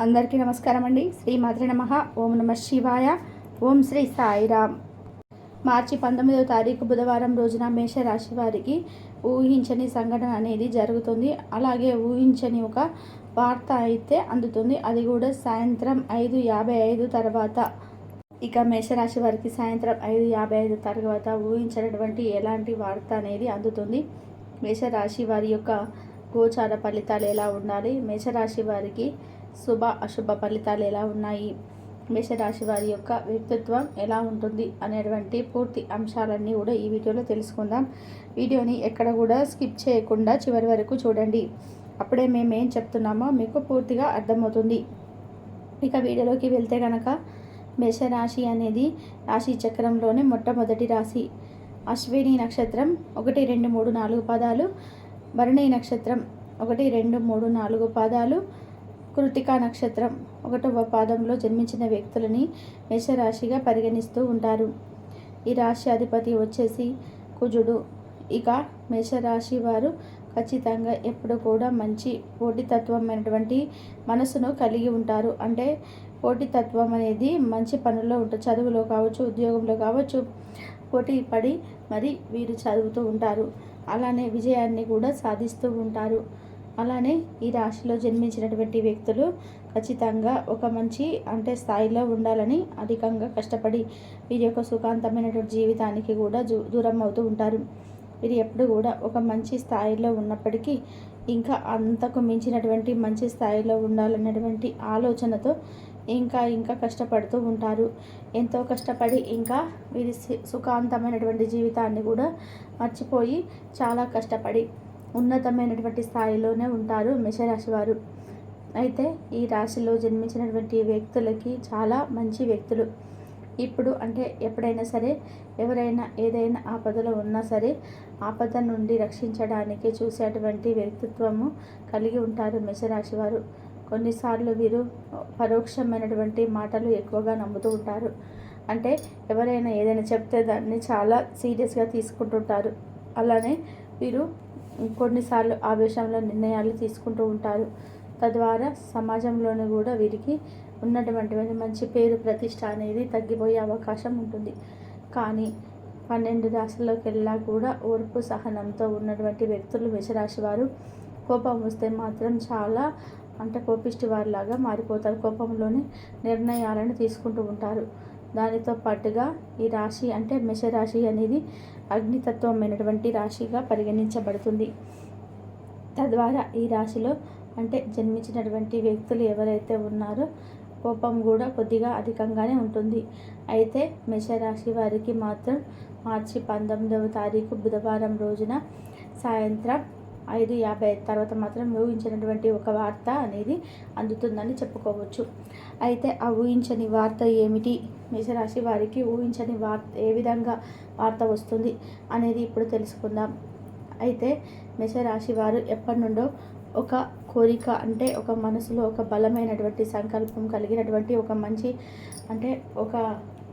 అందరికీ నమస్కారం అండి. శ్రీ మాత్రే నమః. ఓం నమ శివాయ. ఓం శ్రీ సాయిరామ్. మార్చి 19వ తారీఖు బుధవారం రోజున మేషరాశి వారికి ఊహించని సంఘటన అనేది జరుగుతుంది. అలాగే ఊహించని ఒక వార్త అయితే అందుతుంది. అది కూడా సాయంత్రం 5:55 తర్వాత. ఇక మేషరాశి వారికి సాయంత్రం 5:55 తర్వాత ఊహించినటువంటి ఎలాంటి వార్త అనేది అందుతుంది. మేషరాశి వారి యొక్క గోచార ఫలితాలు ఎలా ఉండాలి, మేషరాశి వారికి శుభ అశుభ ఫలితాలు ఎలా ఉన్నాయి, మేషరాశి వారి యొక్క వ్యక్తిత్వం ఎలా ఉంటుంది అనేటువంటి పూర్తి అంశాలన్నీ కూడా ఈ వీడియోలో తెలుసుకుందాం. వీడియోని ఎక్కడ కూడా స్కిప్ చేయకుండా చివరి వరకు చూడండి. అప్పుడే మేము ఏం చెప్తున్నామో మీకు పూర్తిగా అర్థమవుతుంది. ఇక వీడియోలోకి వెళ్తే కనుక మేషరాశి అనేది రాశి చక్రంలోనే మొట్టమొదటి రాశి. అశ్విని నక్షత్రం 1, 2, 3, 4 పాదాలు, భరణి నక్షత్రం 1, 2, 3, 4 పాదాలు, కృతికా నక్షత్రం 1వ పాదంలో జన్మించిన వ్యక్తులని మేషరాశిగా పరిగణిస్తూ ఉంటారు. ఈ రాశి అధిపతి వచ్చేసి కుజుడు. ఇక మేషరాశి వారు ఖచ్చితంగా ఎప్పుడు కూడా మంచి పోటీతత్వమైనటువంటి మనసును కలిగి ఉంటారు. అంటే పోటీతత్వం అనేది మంచి పనుల్లో ఉంటుంది. చదువులో కావచ్చు, ఉద్యోగంలో కావచ్చు, పోటీ పడి మరి వీరు చదువుతూ ఉంటారు. అలానే విజయాన్ని కూడా సాధిస్తూ ఉంటారు. అలానే ఈ రాశిలో జన్మించినటువంటి వ్యక్తులు ఖచ్చితంగా ఒక మంచి స్థాయిలో ఉండాలని అధికంగా కష్టపడి వీరి యొక్క సుఖాంతమైనటువంటి జీవితానికి కూడా దూరం అవుతూ ఉంటారు. వీరు ఎప్పుడు కూడా ఒక మంచి స్థాయిలో ఉన్నప్పటికీ ఇంకా అంతకు మించినటువంటి మంచి స్థాయిలో ఉండాలన్నటువంటి ఆలోచనతో ఇంకా కష్టపడుతూ ఉంటారు. ఎంతో కష్టపడి ఇంకా వీరి సుఖాంతమైనటువంటి జీవితాన్ని కూడా మర్చిపోయి చాలా కష్టపడి ఉన్నతమైనటువంటి స్థాయిలోనే ఉంటారు మేషరాశి వారు. అయితే ఈ రాశిలో జన్మించినటువంటి వ్యక్తులకి చాలా మంచి వ్యక్తులు. ఇప్పుడు ఎప్పుడైనా సరే ఎవరైనా ఏదైనా ఆపదలో ఉన్నా సరే ఆపద నుండి రక్షించడానికి చూసేటువంటి వ్యక్తిత్వము కలిగి ఉంటారు మేషరాశి వారు. కొన్నిసార్లు వీరు పరోక్షమైనటువంటి మాటలు ఎక్కువగా నమ్ముతూ ఉంటారు. ఎవరైనా ఏదైనా చెప్తే దాన్ని చాలా సీరియస్గా తీసుకుంటుంటారు. అలానే వీరు కొన్నిసార్లు ఆవేశంలో నిర్ణయాలు తీసుకుంటూ ఉంటారు. తద్వారా సమాజంలోనూ కూడా వీరికి ఉన్నటువంటి మంచి పేరు ప్రతిష్ట అనేది తగ్గిపోయే అవకాశం ఉంటుంది. కానీ 12 రాశుల్లోకి వెళ్ళా కూడా ఓర్పు సహనంతో ఉన్నటువంటి వ్యక్తులు మేషరాశి వారు. కోపం వస్తే మాత్రం చాలా కోపిష్టి వారిలాగా మారిపోతారు. కోపంలోనే నిర్ణయాలను తీసుకుంటూ ఉంటారు. దానితో పాటుగా ఈ రాశి మేషరాశి అనేది అగ్నితత్వమైనటువంటి రాశిగా పరిగణించబడుతుంది. తద్వారా ఈ రాశిలో జన్మించినటువంటి వ్యక్తులు ఎవరైతే ఉన్నారో కోపం కూడా కొద్దిగా అధికంగానే ఉంటుంది. అయితే మేషరాశి వారికి మాత్రం మార్చి 19వ తారీఖు బుధవారం రోజున సాయంత్రం 5:55 తర్వాత మాత్రం ఊహించినటువంటి ఒక వార్త అనేది అందుతుందని చెప్పుకోవచ్చు. అయితే ఆ ఊహించని వార్త ఏమిటి, మేషరాశి వారికి ఊహించని వార్త ఏ విధంగా వార్త వస్తుంది అనేది ఇప్పుడు తెలుసుకుందాం. అయితే మేషరాశి వారు ఎప్పటి నుండో ఒక కోరిక ఒక మనసులో ఒక బలమైనటువంటి సంకల్పం కలిగినటువంటి ఒక మంచి ఒక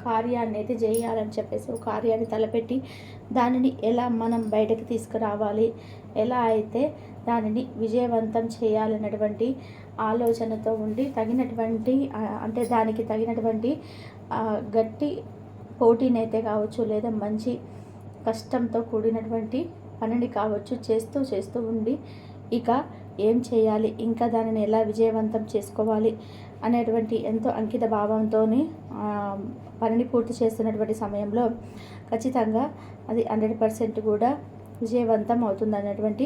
కార్యాన్ని అయితే చేయాలని చెప్పేసి ఒక కార్యాన్ని తలపెట్టి దానిని ఎలా మనం బయటకు తీసుకురావాలి, ఎలా అయితే దానిని విజయవంతం చేయాలన్నటువంటి ఆలోచనతో ఉండి తగినటువంటి దానికి తగినటువంటి గట్టి పోటీనైతే కావచ్చు, లేదా మంచి కష్టంతో కూడినటువంటి పనిని కావచ్చు చేస్తూ ఉండి ఇక ఏం చేయాలి, ఇంకా దానిని ఎలా విజయవంతం చేసుకోవాలి అనేటువంటి ఎంతో అంకిత భావంతో పనిని పూర్తి చేస్తున్నటువంటి సమయంలో ఖచ్చితంగా అది 100% కూడా విజయవంతం అవుతుంది అనేటువంటి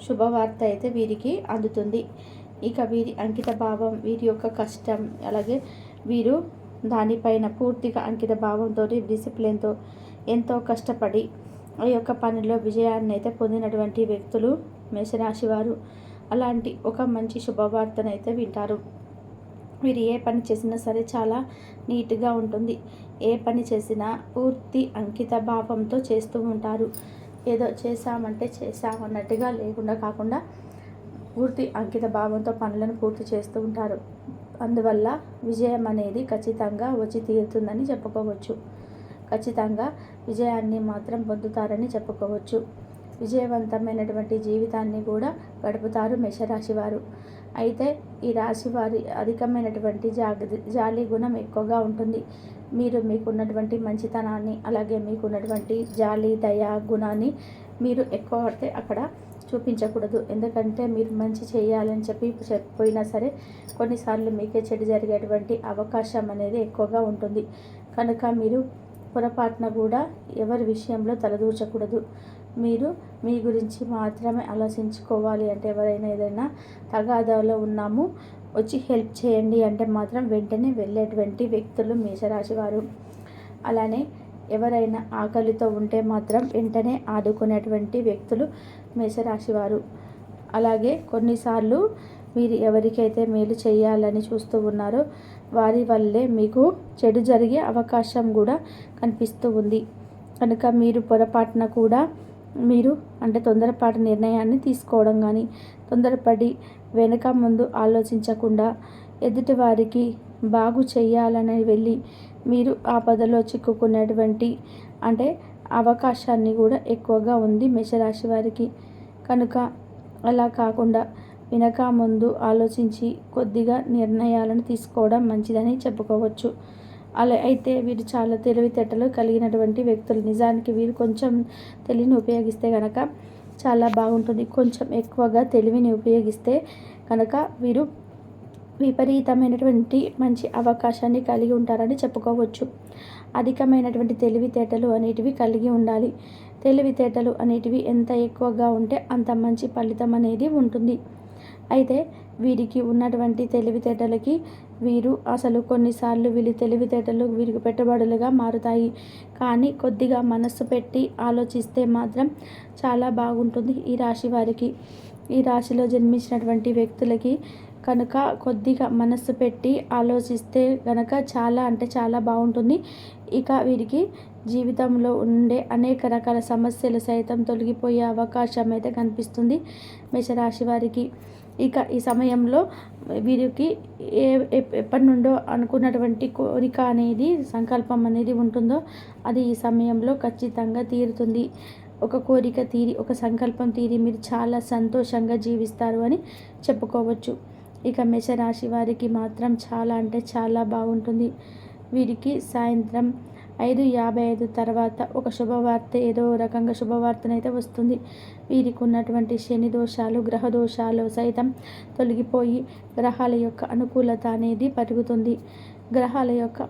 శుభవార్త అయితే వీరికి అందుతుంది. ఇక వీరి అంకిత భావం, వీరి యొక్క కష్టం, అలాగే వీరు దానిపైన పూర్తిగా అంకిత భావంతో డిసిప్లిన్తో ఎంతో కష్టపడి ఆ యొక్క పనిలో విజయాన్ని అయితే పొందినటువంటి వ్యక్తులు మేషరాశి వారు. అలాంటి ఒక మంచి శుభవార్తనైతే వింటారు. వీరు ఏ పని చేసినా సరే చాలా నీట్గా ఉంటుంది. ఏ పని చేసినా పూర్తి అంకిత భావంతో చేస్తూ ఉంటారు. ఏదో చేసామన్నట్టుగా లేకుండా కాకుండా పూర్తి అంకిత భావంతో పనులను పూర్తి చేస్తూ ఉంటారు. అందువల్ల విజయం అనేది ఖచ్చితంగా వచ్చి తీరుతుందని చెప్పుకోవచ్చు. ఖచ్చితంగా విజయాన్ని మాత్రం పొందుతారని చెప్పుకోవచ్చు. విజయవంతమైనటువంటి జీవితాన్ని కూడా గడుపుతారు మేషరాశి వారు. అయితే ఈ రాశి వారి అధికమైనటువంటి జాలి గుణం ఎక్కువగా ఉంటుంది. మీరు మీకున్నటువంటి మంచితనాన్ని, అలాగే మీకున్నటువంటి జాలి దయా గుణాన్ని మీరు ఎక్కువ పడితే అక్కడ చూపించకూడదు. ఎందుకంటే మీరు మంచి చేయాలని చెప్పిపోయినా సరే కొన్నిసార్లు మీకే చెడు జరిగేటువంటి అవకాశం అనేది ఎక్కువగా ఉంటుంది. కనుక మీరు పొరపాటున కూడా ఎవరి విషయంలో తలదూర్చకూడదు. మీరు మీ గురించి మాత్రమే ఆలోచించుకోవాలి. అంటే ఎవరైనా ఏదైనా తగాదాలో ఉన్నాము వచ్చి హెల్ప్ చేయండి అంటే మాత్రం వెంటనే వెళ్ళేటువంటి వ్యక్తులు మేషరాశి వారు. అలానే ఎవరైనా ఆకలితో ఉంటే మాత్రం వెంటనే ఆదుకునేటువంటి వ్యక్తులు మేషరాశి వారు. అలాగే కొన్నిసార్లు మీరు ఎవరికైతే మేలు చేయాలని చూస్తూ ఉన్నారో వారి వల్లే మీకు చెడు జరిగే అవకాశం కూడా కనిపిస్తూ ఉంది. కనుక మీరు పొరపాటున కూడా మీరు అంటే తొందరపాటు నిర్ణయాన్ని తీసుకోవడం కానీ, తొందరపడి వెనుక ముందు ఆలోచించకుండా ఎదుటివారికి బాగు చేయాలని వెళ్ళి మీరు ఆపదలో చిక్కుకునేటువంటి అంటే అవకాశాన్ని కూడా ఎక్కువగా ఉంది మేషరాశి వారికి. కనుక అలా కాకుండా వెనక ముందు ఆలోచించి కొద్దిగా నిర్ణయాలను తీసుకోవడం మంచిదని చెప్పుకోవచ్చు. అలా అయితే వీరు చాలా తెలివితేటలు కలిగినటువంటి వ్యక్తులు. నిజానికి వీరు కొంచెం తెలివిని ఉపయోగిస్తే కనుక చాలా బాగుంటుంది. కొంచెం ఎక్కువగా తెలివిని ఉపయోగిస్తే కనుక వీరు విపరీతమైనటువంటి మంచి అవకాశాన్ని కలిగి ఉంటారని చెప్పుకోవచ్చు. అధికమైనటువంటి తెలివితేటలు అనేటివి కలిగి ఉండాలి. తెలివితేటలు అనేటివి ఎంత ఎక్కువగా ఉంటే అంత మంచి ఫలితం అనేది ఉంటుంది. అయితే వీరికి ఉన్నటువంటి తెలివితేటలకి వీరు అసలు కొన్నిసార్లు వీరి తెలివితేటలు వీరికి పెట్టుబడులుగా మారుతాయి. కానీ కొద్దిగా మనస్సు పెట్టి ఆలోచిస్తే మాత్రం చాలా బాగుంటుంది ఈ రాశి వారికి. ఈ రాశిలో జన్మించినటువంటి వ్యక్తులకి కనుక కొద్దిగా మనస్సు పెట్టి ఆలోచిస్తే కనుక చాలా అంటే చాలా బాగుంటుంది. ఇక వీరికి జీవితంలో ఉండే అనేక రకాల సమస్యలు సైతం తొలగిపోయే అవకాశం అయితే కనిపిస్తుంది మేషరాశి వారికి. ఇక ఈ సమయంలో వీరికి ఎప్పటి నుండో అనుకున్నటువంటి కోరిక అనేది సంకల్పం అనేది ఉంటుందో అది ఈ సమయంలో ఖచ్చితంగా తీరుతుంది. ఒక కోరిక తీరి ఒక సంకల్పం తీరి మీరు చాలా సంతోషంగా జీవిస్తారు అని చెప్పుకోవచ్చు. ఇక మేషరాశి వారికి మాత్రం చాలా అంటే చాలా బాగుంటుంది. వీరికి సాయంత్రం 5:55 తర్వాత ఒక శుభవార్త ఏదో రకంగా శుభవార్తనైతే వస్తుంది. వీరికి ఉన్నటువంటి శని దోషాలు గ్రహ దోషాలు సైతం తొలగిపోయి గ్రహాల యొక్క అనుకూలత అనేది పెరుగుతుంది. గ్రహాల యొక్క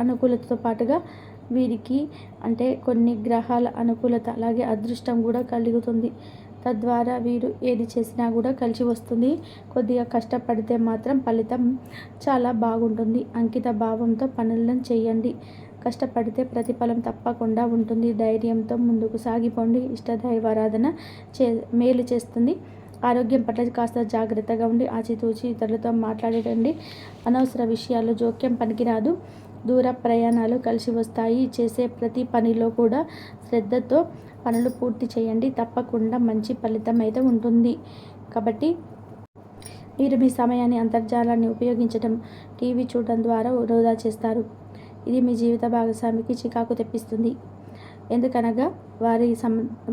అనుకూలతతో పాటుగా వీరికి అంటే కొన్ని గ్రహాల అనుకూలత అలాగే అదృష్టం కూడా కలుగుతుంది. తద్వారా వీరు ఏది చేసినా కూడా కలిసి వస్తుంది. కొద్దిగా కష్టపడితే మాత్రం ఫలితం చాలా బాగుంటుంది. అంకిత భావంతో పనులను చేయండి. కష్టపడితే ప్రతిఫలం తప్పకుండా ఉంటుంది. ధైర్యంతో ముందుకు సాగిపోండి. ఇష్టదైవారాధన మేలు చేస్తుంది. ఆరోగ్యం పట్ల కాస్త జాగ్రత్తగా ఉండి ఆచితూచి ఇతరులతో మాట్లాడండి. అనవసర విషయాల్లో జోక్యం పనికిరాదు. దూర ప్రయాణాలు కలిసి వస్తాయి. చేసే ప్రతి పనిలో కూడా శ్రద్ధతో పనులు పూర్తి చేయండి. తప్పకుండా మంచి ఫలితం అయితే ఉంటుంది. కాబట్టి మీరు మీ సమయాన్ని అంతర్జాలాన్ని ఉపయోగించడం, టీవీ చూడడం ద్వారా వృధా చేస్తారు. ఇది మీ జీవిత భాగస్వామికి చికాకు తెప్పిస్తుంది. ఎందుకనగా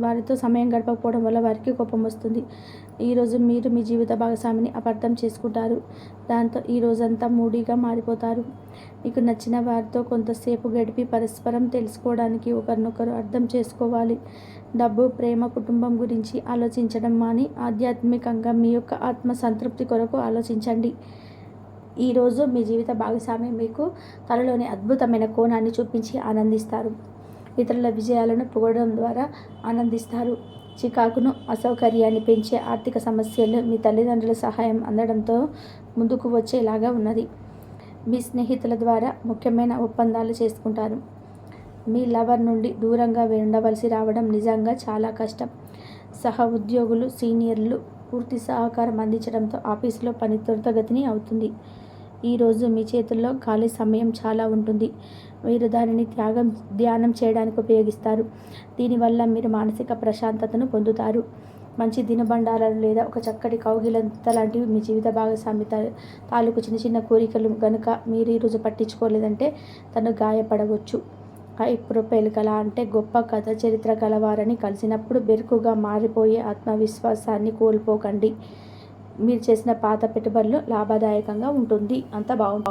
వారితో సమయం గడపకపోవడం వల్ల వారికి కోపం వస్తుంది. ఈరోజు మీరు మీ జీవిత భాగస్వామిని అపార్థం చేసుకుంటారు. దాంతో ఈ రోజంతా మూడీగా మారిపోతారు. మీకు నచ్చిన వారితో కొంతసేపు గడిపి పరస్పరం తెలుసుకోవడానికి ఒకరినొకరు అర్థం చేసుకోవాలి. డబ్బు, ప్రేమ, కుటుంబం గురించి ఆలోచించడం మాని ఆధ్యాత్మికంగా మీ యొక్క ఆత్మ సంతృప్తి కొరకు ఆలోచించండి. ఈరోజు మీ జీవిత భాగస్వామి మీకు తనలోని అద్భుతమైన కోణాన్ని చూపించి ఆనందిస్తారు. ఇతరుల విజయాలను పొగడడం ద్వారా ఆనందిస్తారు. చికాకును, అసౌకర్యాన్ని పెంచే ఆర్థిక సమస్యలు మీ తల్లిదండ్రుల సహాయం అందడంతో ముందుకు వచ్చేలాగా ఉన్నది. మీ స్నేహితుల ద్వారా ముఖ్యమైన ఒప్పందాలు చేసుకుంటారు. మీ లవర్ నుండి దూరంగా ఉండవలసి రావడం నిజంగా చాలా కష్టం. సహ ఉద్యోగులు, సీనియర్లు పూర్తి సహకారం అందించడంతో ఆఫీసులో పని త్వరితగతిని అవుతుంది. ఈరోజు మీ చేతుల్లో ఖాళీ సమయం చాలా ఉంటుంది. మీరు దానిని ధ్యానం చేయడానికి ఉపయోగిస్తారు. దీనివల్ల మీరు మానసిక ప్రశాంతతను పొందుతారు. మంచి దినబండారాలు లేదా ఒక చక్కటి కౌగిలంత లాంటివి మీ జీవిత భాగస్వామి తాలూకు చిన్న చిన్న కోరికలు కనుక మీరు ఈరోజు పట్టించుకోలేదంటే తను గాయపడవచ్చు. ప్రొఫైల్ కళ అంటే గొప్ప కథ చరిత్ర కలవారని కలిసినప్పుడు బెరుకుగా మారిపోయే ఆత్మవిశ్వాసాన్ని కోల్పోకండి. మీరు చేసిన పాత పెట్టుబడులు లాభదాయకంగా ఉంటుంది. అంత బాగుంటుంది.